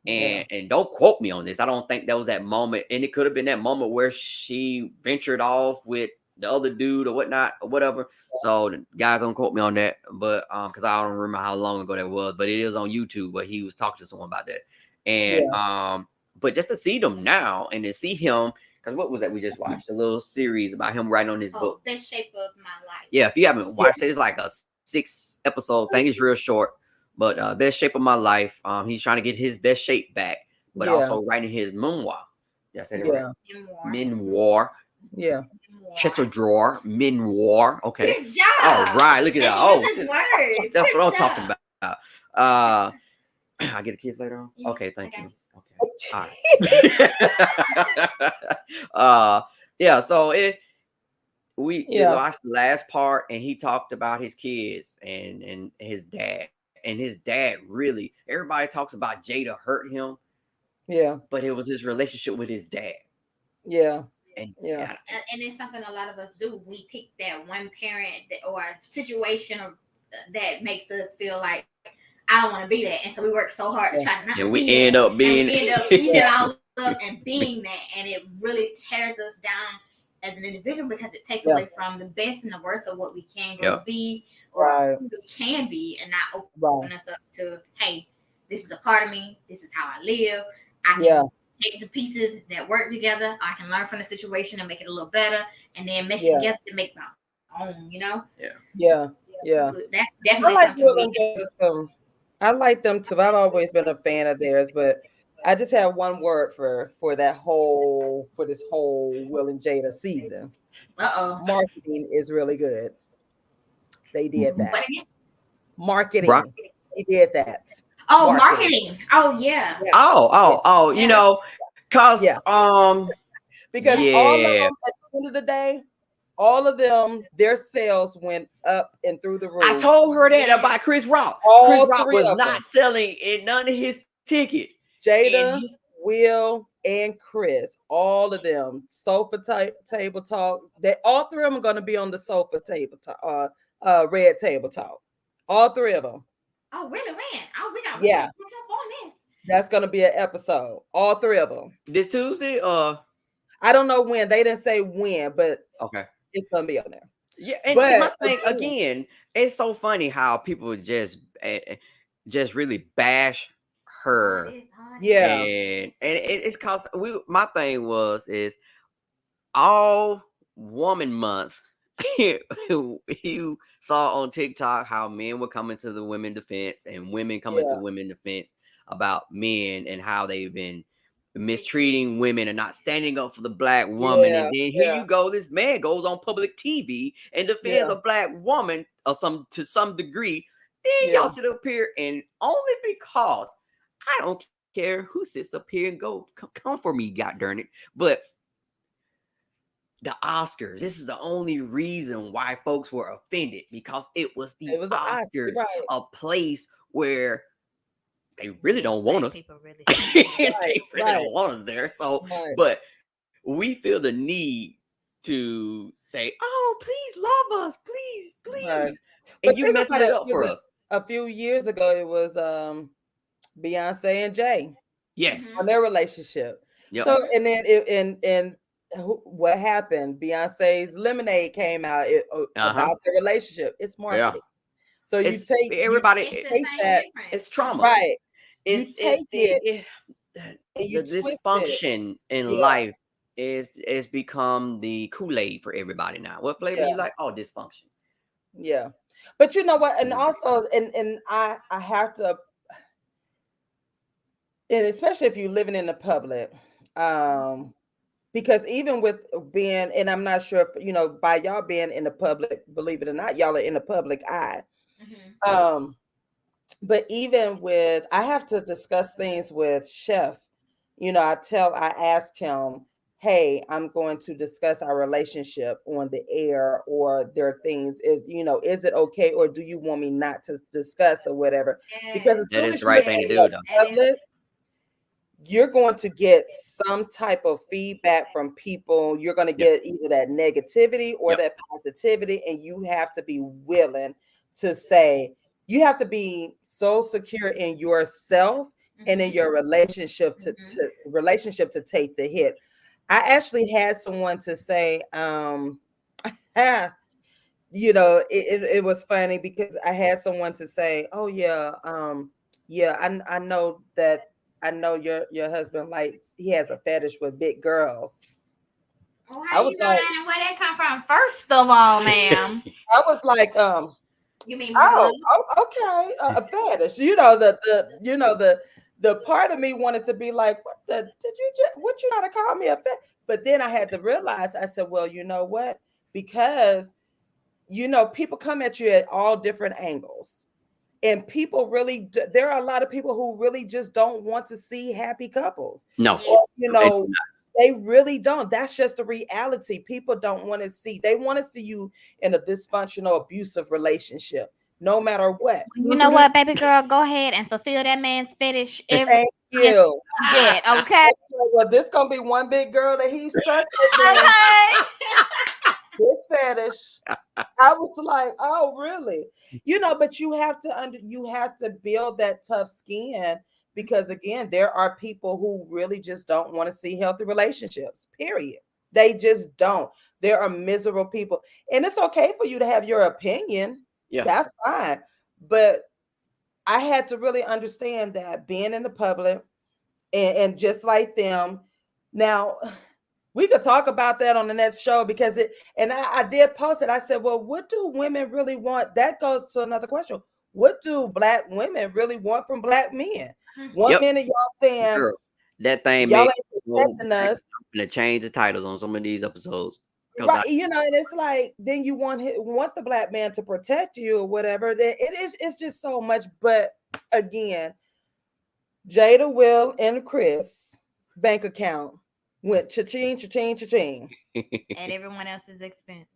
And don't quote me on this. I don't think that was that moment. And it could have been that moment where she ventured off with the other dude or whatnot or whatever. So the guys, don't quote me on that. But because I don't remember how long ago that was, but it is on YouTube where he was talking to someone about that. And but just to see them now and to see him, because what was that we just watched? A little series about him writing on his book. Best Shape of My Life. Yeah, if you haven't watched it, it's like a 6-episode thing. It's real short. But Best Shape of My Life. He's trying to get his best shape back, but also writing his memoir. Did I say that right? Memoir. Yeah. Chester drawer. Memoir. Okay. Good job. All right. Look at that. Oh, words. that's what I'm talking about. I get the kids later on. Yeah, Okay. Thank I you. got Okay. All right. Yeah. So we watched the last part, and he talked about his kids and his dad. And his dad really, everybody talks about Jada hurt him. Yeah. But it was his relationship with his dad. Yeah. And it's something a lot of us do. We pick that one parent or situation that makes us feel like I don't want to be that. And so we work so hard to try to not And be we that. end up being And we end up eating it all up and being that. And it really tears us down as an individual because it takes away from the best and the worst of what we can go be or who we can be, and not open us up to, hey, this is a part of me. This is how I live. I can take the pieces that work together. I can learn from the situation and make it a little better, and then mesh it together to make my own, you know? Yeah. That's definitely something I like them too. I've always been a fan of theirs, but I just have one word for this whole Will and Jada season. Marketing is really good. They did that. Marketing. They did that. Oh, marketing. Oh, yeah. Oh, you know, because because all of them at the end of the day, all of them, their sales went up and through the roof. I told her that about Chris Rock. Chris Rock was not selling in none of his tickets. Jada, Will, and Chris, all of them, sofa table talk. All three of them are going to be on the sofa table talk, red table talk. All three of them. Oh, really? When? Oh, we got to catch up on this. That's going to be an episode. All three of them. This Tuesday? I don't know when. They didn't say when, but okay, it's going to be on there. Yeah, and see, my thing again, it's so funny how people just really bash her. Yeah, and it's cause my thing is all woman month. You saw on TikTok how men were coming to the women defense and women coming to women defense about men and how they've been mistreating women and not standing up for the black woman. And then here you go, this man goes on public TV and defends a black woman to some degree. Then y'all sit up here and only because I don't care who sits up here and come for me, god darn it. But the Oscars, this is the only reason why folks were offended, because it was the Oscars, a place where they really don't want us. They really don't want us there. So, but we feel the need to say, "Oh, please love us, please." And you messing it up for us. A few years ago, it was Beyonce and Jay. Yes, on their relationship. Yep. So, and then what happened? Beyonce's Lemonade came out about the relationship. It's marketing. So you take that. It's trauma, right? It's the dysfunction in life is become the Kool-Aid for everybody now. What flavor you like? Oh, dysfunction. Yeah, but you know what? And also, and I have to, and especially if you're living in the public, because even with being, and I'm not sure if, by y'all being in the public, believe it or not, y'all are in the public eye. Mm-hmm. But even with, I have to discuss things with Chef. I ask him, hey, I'm going to discuss our relationship on the air, or there are things, is it okay, or do you want me not to discuss or whatever? Because that is the right thing to do, though. You're going to get some type of feedback from people. You're going to get either that negativity or that positivity, and you have to be willing to say, you have to be so secure in yourself and in your relationship to take the hit. I actually had someone to say, it was funny because I had someone to say, oh yeah, I know that. I know your husband he has a fetish with big girls. Oh, how you know that and where that come from? First of all, ma'am, I was like, you mean okay, a fetish? The part of me wanted to be like, what you gotta call me a fetish? But then I had to realize, I said, well, you know what? Because people come at you at all different angles. And people really, there are a lot of people who really just don't want to see happy couples. No, or, they really don't. That's just the reality. People don't want to see. They want to see you in a dysfunctional, abusive relationship, no matter what. You know what, baby girl? Go ahead and fulfill that man's fetish. Thank you. Okay. Well, this gonna be one big girl that he sucked. This fetish. I was like, oh, really? You know, but you have to build that tough skin because again, there are people who really just don't want to see healthy relationships. Period. They just don't. There are miserable people, and it's okay for you to have your opinion. Yeah. That's fine. But I had to really understand that being in the public and just like them. Now, we could talk about that on the next show because I did post it. I said, well, what do women really want? That goes to another question. What do black women really want from black men? One Yep. minute y'all saying Girl, that thing y'all made ain't me go protecting back us. and change the titles on some of these episodes. 'Cause Right, you know, and it's like then you want the black man to protect you or whatever. It's just so much. But again, Jada, Will, and Chris bank account went cha-ching, cha-ching, cha-ching. At everyone else's expense.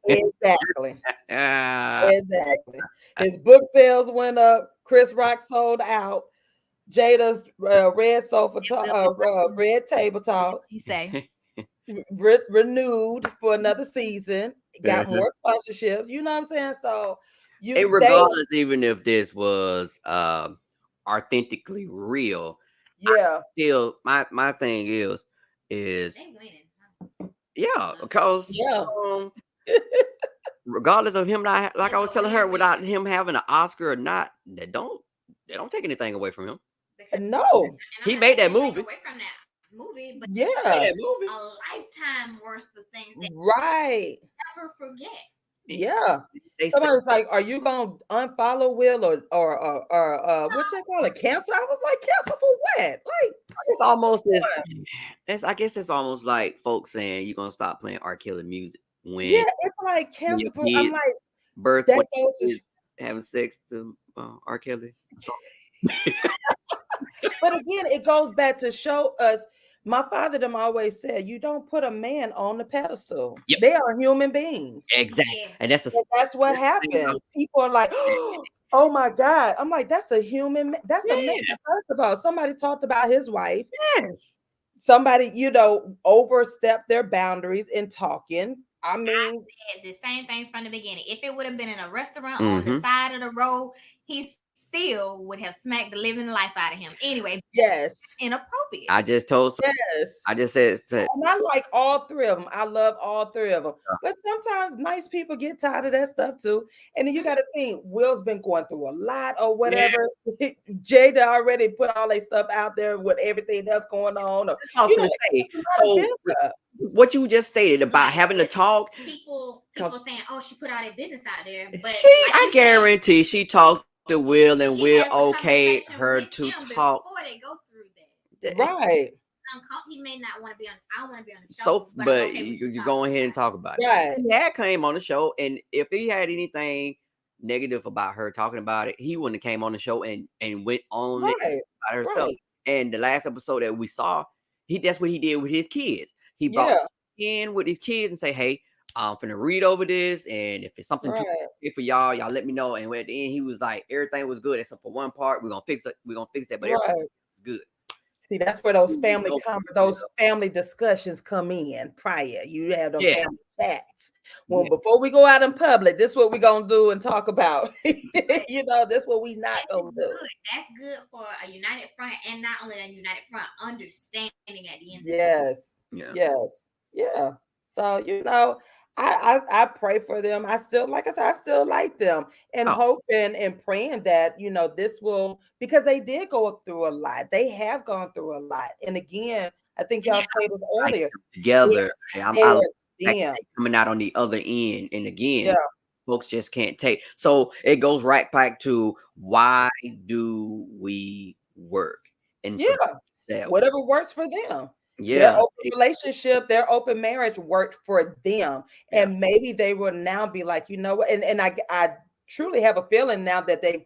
Exactly. Ah, Exactly. His book sales went up. Chris Rock sold out. Jada's red sofa talk, red table talk You say. renewed for another season. Got more sponsorship. You know what I'm saying? So and regardless, even if this was authentically real, yeah. still my thing is They winning. yeah, because Yeah. regardless of him not like I was It's telling over her, with. without him having an Oscar or not, they don't take anything away from him. No. And He I'm made that not taking anything movie. away from that movie, but He made Yeah. that movie. a lifetime worth of things that Right. you never forget. Yeah. They said Somebody was like, "Are you gonna unfollow Will or what you call it? Cancel?" I was like, "Cancel for what?" Like, it's almost this. I guess it's almost like folks saying you're gonna stop playing R. Kelly music when yeah, it's like when your cancel for. I'm kid like, birth that when goes to. your kid having sex to R. Kelly. So, But again, it goes back to show us. My father them always said, "You don't put a man on the pedestal. Yep. They are human beings." exactly, Yeah. and that's And that's what that's the thing happened. about- People are like, "Oh my God!" I'm like, "That's a human. That's a man." Yeah. First of all, somebody talked about his wife. yes. Somebody, overstepped their boundaries in talking. I mean, Said the same thing from the beginning. If it would have been in a restaurant on Mm-hmm. the side of the road, he still would have smacked the living life out of him. Anyway, yes, inappropriate. I just told. yes. I just said. And I like all three of them. I love all three of them. But sometimes nice people get tired of that stuff too. And then you got to think Will's been going through a lot or whatever. Jada already put all their stuff out there with everything that's going on. Or, I was gonna say. So what you just stated about having to talk. People saying, "Oh, she put all that business out there," but I guarantee she talked to Will and Will okay her to talk. before they go through that. Right. He may not want to be on. I want to be on the show, So, but I'm okay with you go ahead and talk about it. Right. Dad came on the show, and if he had anything negative about her talking about it, he wouldn't have came on the show and went on it Right. about herself. Right. And the last episode that we saw, that's what he did with his kids. He brought Yeah. in with his kids and say, "Hey, I'm finna read over this, and if it's something too Right. big for y'all let me know." And at the end, he was like, "Everything was good except for one part. We're gonna fix it. We're gonna fix that, but everything is good." See, that's where those family discussions come in prior. You have those family chats. Well, before we go out in public, this is what we're gonna do and talk about. This what we not gonna do. That's good for a united front, and not only a united front, understanding at the end. Yes. Yes. Yeah. So I pray for them. I still, like I said, I still like them and hoping and praying that, this will, because they did go through a lot. They have gone through a lot. And again, I think y'all stated earlier. Together. I like coming out on the other end. And again, folks just can't take. So it goes right back to why do we work? And whatever works for them. Yeah. Their open relationship, their open marriage worked for them. And maybe they will now be like, you know what? And I truly have a feeling now that they've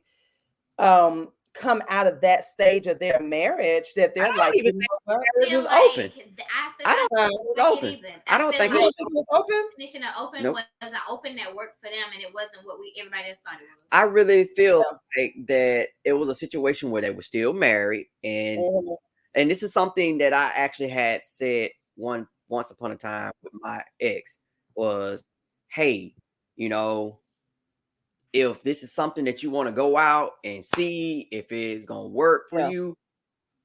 come out of that stage of their marriage that they're like, you know what? Marriage is open. I don't think it was open. Definition of open was an open that worked for them, and it wasn't what everybody else thought it was. I really feel like that it was a situation where they were still married, and this is something that I actually had said once upon a time with my ex was hey, you know, if this is something that you want to go out and see if it's gonna work for Yeah. you,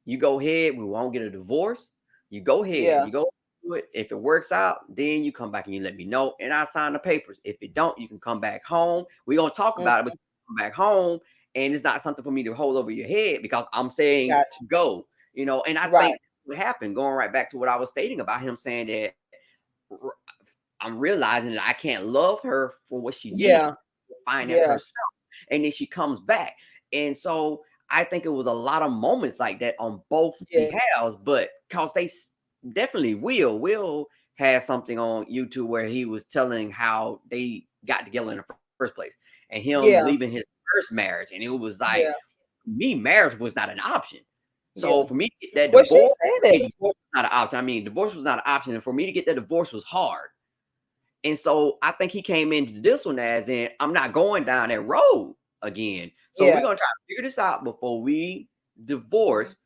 you go ahead. We won't get a divorce. You go ahead. Yeah. You go do it. If it works out, then you come back and you let me know, and I sign the papers. If it don't, you can come back home. We're gonna talk Mm, about it, but you come back home, and it's not something for me to hold over your head because I'm saying gotcha. go. You know, and I Right. think what happened, going right back to what I was stating about him saying that r- I'm realizing that I can't love her for what she needs Yeah. to find in Yeah. herself, and then she comes back, and so I think it was a lot of moments like that on both Yeah. behalves, but because definitely Will had something on YouTube where he was telling how they got together in the first place and him Yeah. leaving his first marriage, and it was like Yeah. me, marriage was not an option. So Yeah. for me to get that Well, she divorce, said a it. divorce was not an option. I mean, divorce was not an option, and for me to get that divorce was hard. And so I think he came into this one as in, I'm not going down that road again. So Yeah. we're gonna try to figure this out before we divorce.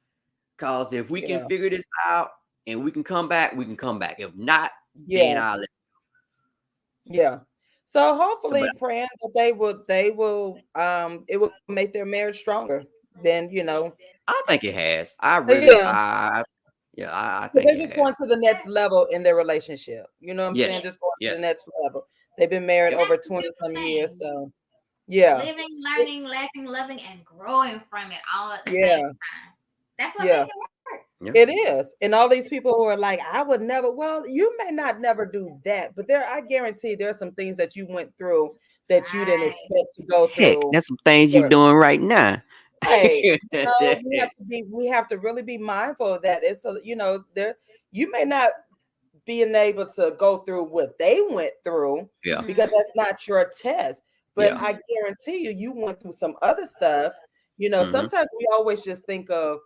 Because if we can Yeah. figure this out and we can come back, we can come back. If not, then Yeah. I'll let. Yeah. So So, but hopefully praying that it will make their marriage stronger than, I think it has. I really, yeah. I But think they're it just has. going to the next level in their relationship. You know what I'm saying? Yes, Just going to the yes, next level. They've been married yep, And over that's the 20 beautiful some years. thing. So yeah. Living, learning, laughing, loving, and growing from it all at the same Yeah. time. That's what Yeah. makes it work. yeah, It is. And all these people who are like, I would never, well, you may not never do that, but I guarantee there's some things that you went through that you didn't Right. expect to go heck, through. that's some things you Or, doing right now. right. We have to really be mindful of that. It's there you may not being able to go through what they went through Yeah, because that's not your test. But yeah, I guarantee you went through some other stuff. hmm Sometimes we always just think of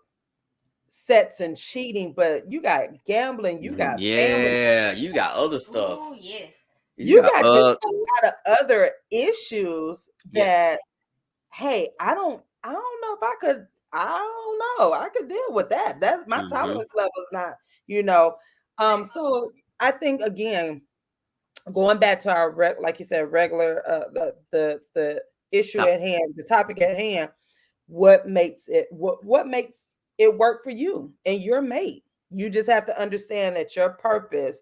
sex and cheating, but you got gambling, you got family, yeah. You got other stuff. Oh, yes. You you got got just a lot of other issues yes. that, hey, I don't know if I don't know. I could deal with that. That's my hmm tolerance level is not, you know. So I think again, going back to our like you said, regular the issue Top. at hand, the topic at hand, what makes it work for you and your mate. You just have to understand that your purpose,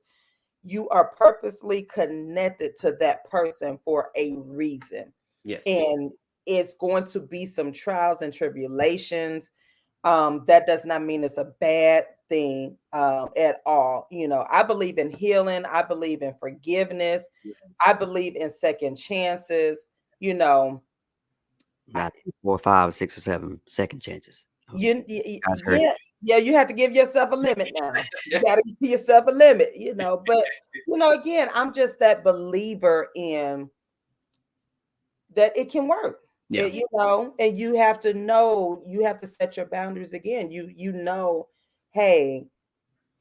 you are purposely connected to that person for a reason. Yes. And it's going to be some trials and tribulations. That does not mean it's a bad thing at all. I believe in healing. I believe in forgiveness. I believe in second chances. You know, I- Not 4, 5, 6, or 7 second chances. Oh, you guys heard yeah, yeah. You have to give yourself a limit now. You got to give yourself a limit. But again, I'm just that believer in that it can work. Yeah. And you have to know, you have to set your boundaries again. Hey,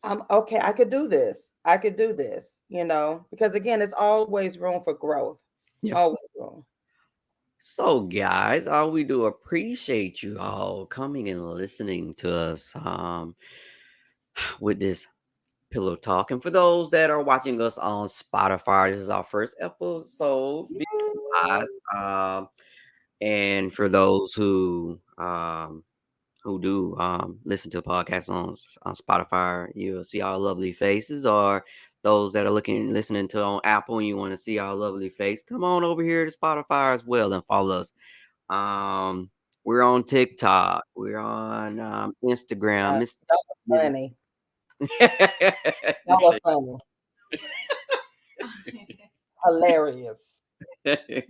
I'm okay. I could do this. I could do this, because again, it's always room for growth. Yeah. Always room. So, guys, we do appreciate you all coming and listening to us with this pillow talk. And for those that are watching us on Spotify, this is our first episode. Big surprise. And for those who do listen to podcasts on Spotify, you'll see our lovely faces. Or those that are listening to on Apple and you want to see our lovely face, come on over here to Spotify as well and follow us. We're on TikTok. We're on Instagram. That was funny. That Just was funny. Hilarious.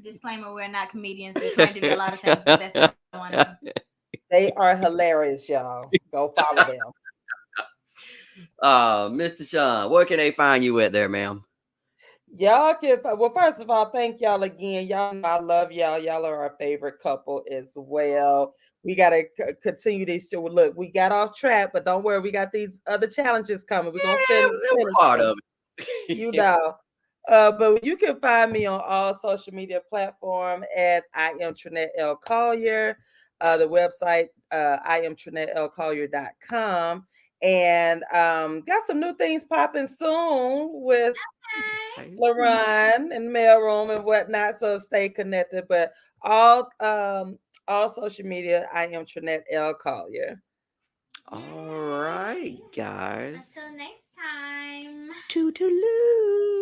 Disclaimer, we're not comedians. We're trying to do a lot of things, but that's not one of them. They are hilarious, y'all. Go follow them. Mr. Sean, where can they find you at there, ma'am? Y'all can, well, first of all, thank y'all again. Y'all know I love y'all. Y'all are our favorite couple as well. We got to continue this show. Look, we got off track, but don't worry. We got these other challenges coming. We're going to It was part of it. But you can find me on all social media platforms at I am Trinette L. Collier. The website, I am TrinetteLCollier.com. And got some new things popping soon with LaRon and Mailroom and whatnot. So stay connected. But all social media, I am Trinette L. Collier. All right, guys. Until next time. Toodaloo.